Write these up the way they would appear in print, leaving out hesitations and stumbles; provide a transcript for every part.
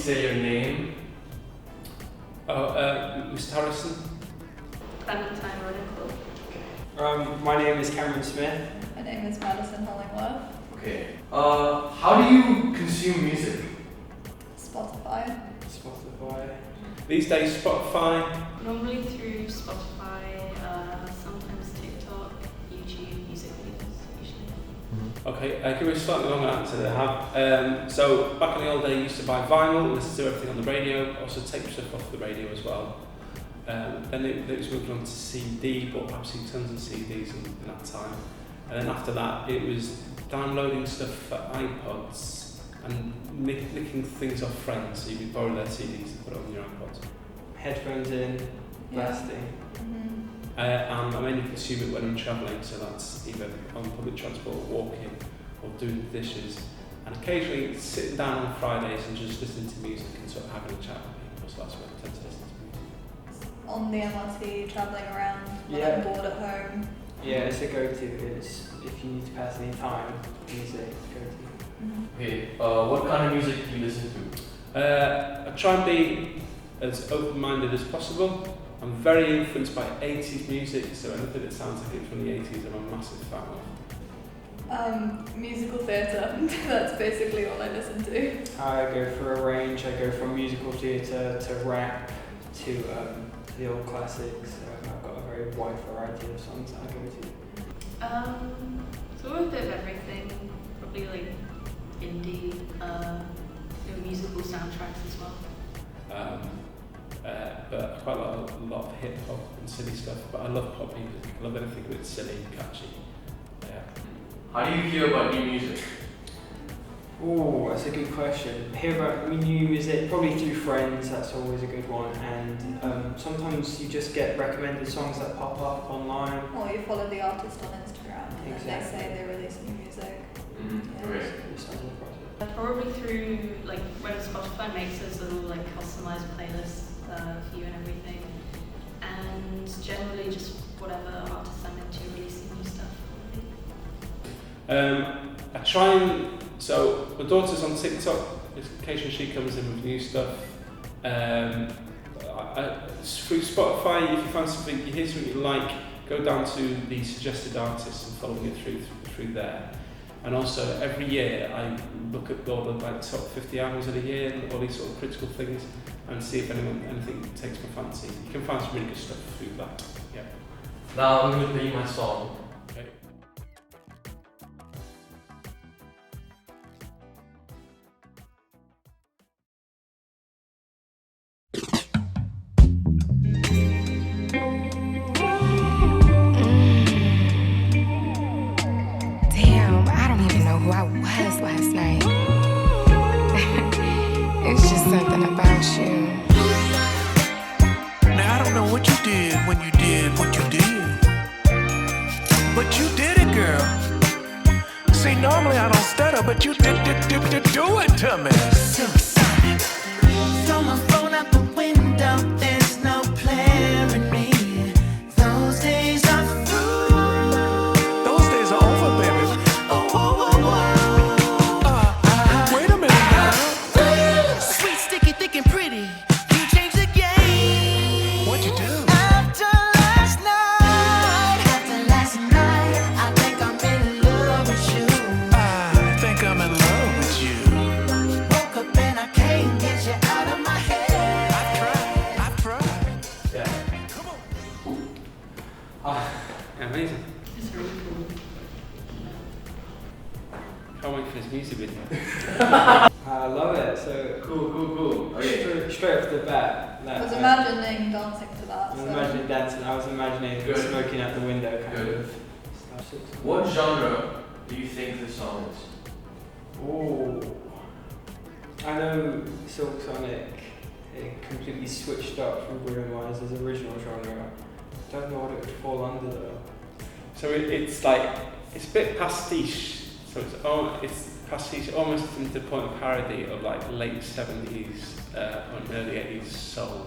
say your name? Mr. Harrison. Clementine Rodicle. My name is Cameron Smith. My name is Madison Hollingworth. Okay. How do you consume music? Spotify. These days, Spotify. Normally through Spotify, sometimes TikTok, YouTube, music videos, usually. Okay, I'll give you a slightly longer answer than I have. So back in the old days, I used to buy vinyl, listen to everything on the radio, also take stuff off the radio as well. Then it was moved on to CD, but absolutely tons of CDs in that time. And then after that, it was downloading stuff for iPods and nicking things off friends, so you could borrow their CDs and put it on your iPods. Headphones in, blasting. Mm-hmm. I mainly consume it when I'm travelling, so that's either on public transport, walking, or doing the dishes. And occasionally sitting down on Fridays and just listening to music and sort of having a chat with people, so that's when I tend to listen to music. On the MRT, travelling around when Yeah. I'm bored at home. Yeah, it's a go-to. It's if you need to pass any time, music, go-to. Okay. What kind of music do you listen to? I try and be as open-minded as possible. I'm very influenced by 80s music, so anything that sounds like it's from the 80s I'm a massive fan of. Musical theatre. That's basically all I listen to. I go for a range. I go from musical theatre to rap to the old classics. I've got a very wide variety of songs that I go to. So a bit of everything, probably like indie, musical soundtracks as well. But I quite like a lot of hip hop and silly stuff, but I love pop music. I love anything that's silly, catchy. Yeah. How do you hear about new music? Oh, that's a good question. Hear about new music probably through friends. That's always a good one. And sometimes you just get recommended songs that pop up online. Or you follow the artist on Instagram and Exactly. then they say they release new music. Yeah. Okay. Probably through like when Spotify makes those little like customized playlists for you and everything, and generally just whatever artists I'm into releasing new stuff. I try and, so my daughter's on TikTok, occasionally she comes in with new stuff. Through Spotify, if you find something, you hear something you like, go down to the suggested artists and follow it through there. And also every year I look at all the like top 50 albums of the year and all these sort of critical things and see if anything takes my fancy. You can find some really good stuff through that. Yeah. Now I'm going to play you my song. Okay. Damn, I don't even know who I was last night. It's just something about you. Now I don't know what you did when you did what you did, but you did it, girl. See, normally I don't stutter, but you did do it to me. Suicide. Throw my phone out the window, there's no player in me. Those days are through. Those days are over, baby. Oh, whoa, whoa, whoa. Wait a minute now. Sweet, sticky, thick and pretty. You changed the game. What'd you do? After last night, I think I'm in love with you. I think I'm in love with you. Woke up and I can't get you out of my head. I've tried. Yeah. Amazing. It's really cool. Can't wait for this music video. I love it. So Cool. Okay. straight off the bat, I was imagining dancing to that. I was So. imagining dancing. I was imagining Good. smoking out the window, kind Good. of stuff. What genre do you think this song is? Oh, I know Silk Sonic. It completely switched up from Bruno Mars's original genre. Don't know what it would fall under though. So it's a bit pastiche. So it's pastiche almost to the point of parody of like late 70s and early 80s soul.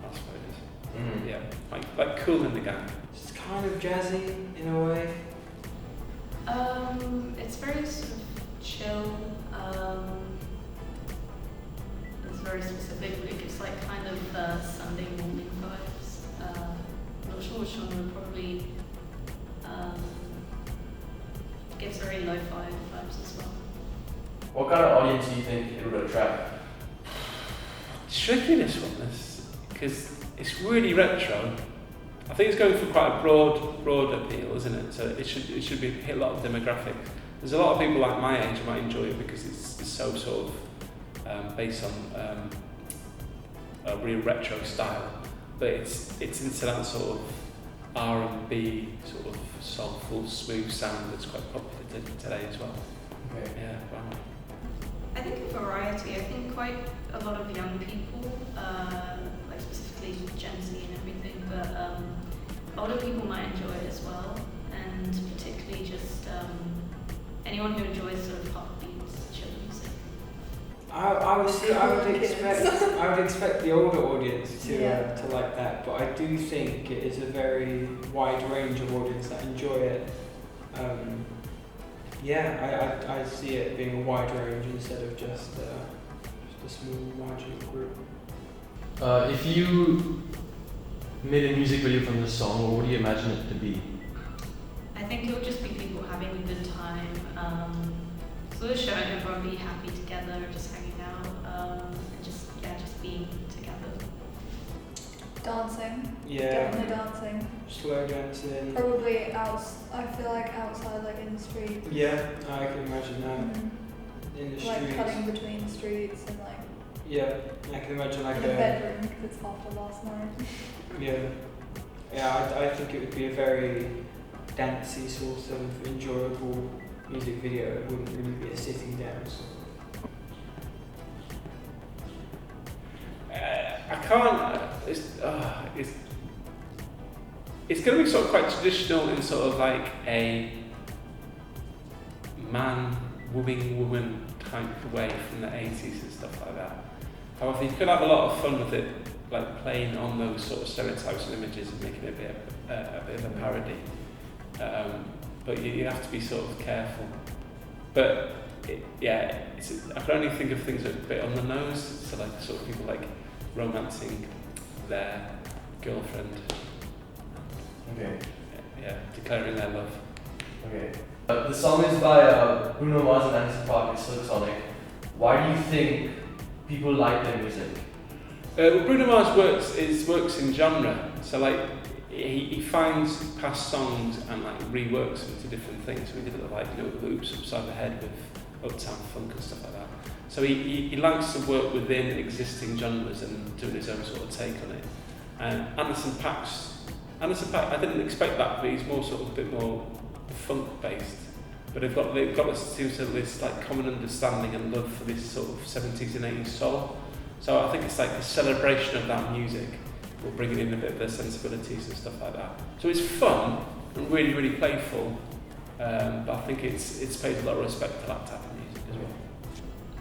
That's what it is. Yeah, like Cool in the Gang. It's kind of jazzy in a way. It's very sort of chill. There's very specific. It gives like kind of Sunday morning vibes. I'm not sure which genre, probably gives very lo-fi vibes as well. What kind of audience do you think it would attract? Tricky this one, because it's really retro. I think it's going for quite a broad appeal, isn't it? So it should hit a lot of demographics. There's a lot of people like my age who might enjoy it because it's so sort of based on a real retro style, but it's into that sort of R&B sort of soulful, smooth sound that's quite popular today as well. Okay. Yeah, wow. I think a variety. I think quite a lot of young people, like specifically Gen Z and everything, but older people might enjoy it as well, and particularly just anyone who enjoys sort of pop beats, chill music. I would expect the older audience to like that, but I do think it is a very wide range of audience that enjoy it. I see it being a wide range instead of just a small marginal group. If you made a music video from this song, what would you imagine it to be? I think it would just be people having a good time, sort of showing everyone be happy together, just hanging out, and just being together. Dancing. Yeah. Definitely dancing. Slow dancing. Probably I feel like outside, like in the street. Yeah, I can imagine that. Mm-hmm. In the like streets. cutting between streets and like. Yeah, I can imagine like in a bedroom because it's after last night. Yeah, I think it would be a very dancey sort of enjoyable music video. It wouldn't really be a sitting down sort of. I can't. It's going to be sort of quite traditional in sort of like a man wooing woman type way from the 80s and stuff like that. However, you could have a lot of fun with it, like playing on those sort of stereotypes and images and making it a bit of a parody. But you have to be sort of careful. But I can only think of things that are a bit on the nose. So like sort of people like romancing their girlfriend. Okay. Yeah, declaring their love. Okay. The song is by Bruno Mars and Anderson .Paak and Silk Sonic. Why do you think people like their music? Well, Bruno Mars works in genre. So like he finds past songs and like reworks them to different things. So he did it like Oops Upside the Head with Uptown Funk and stuff like that. So he likes to work within existing genres and doing his own sort of take on it. And Anderson .Paak, I didn't expect that, but he's more sort of a bit more funk based. But they've got this like common understanding and love for this sort of 70s and 80s soul. So I think it's like a celebration of that music, but bringing in a bit of their sensibilities and stuff like that. So it's fun and really, really playful. But I think it's paid a lot of respect to that type of music as well.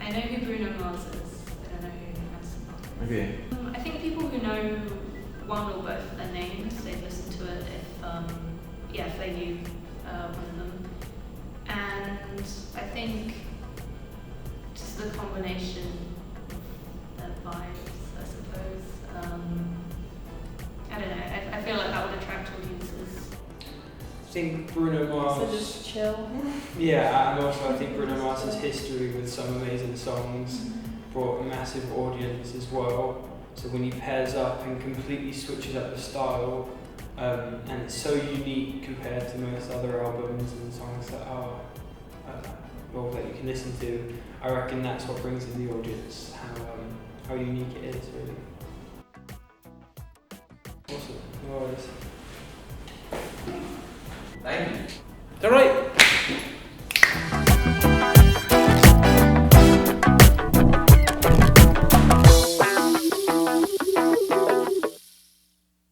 I know who Bruno Mars is. I don't know who Anderson .Paak is. Okay. I think people who know one or both their names, they'd listen to it if they knew one of them. And I think just the combination of their vibes, I suppose. I don't know. I feel like that would attract audiences. I think Bruno Mars. So just chill. Yeah, and also I think Bruno Mars' history with some amazing songs brought a massive audience as well. So when he pairs up and completely switches up the style, and it's so unique compared to most other albums and songs that are, that you can listen to, I reckon that's what brings in the audience, how unique it is really. Awesome. No worries. Thank you. All right.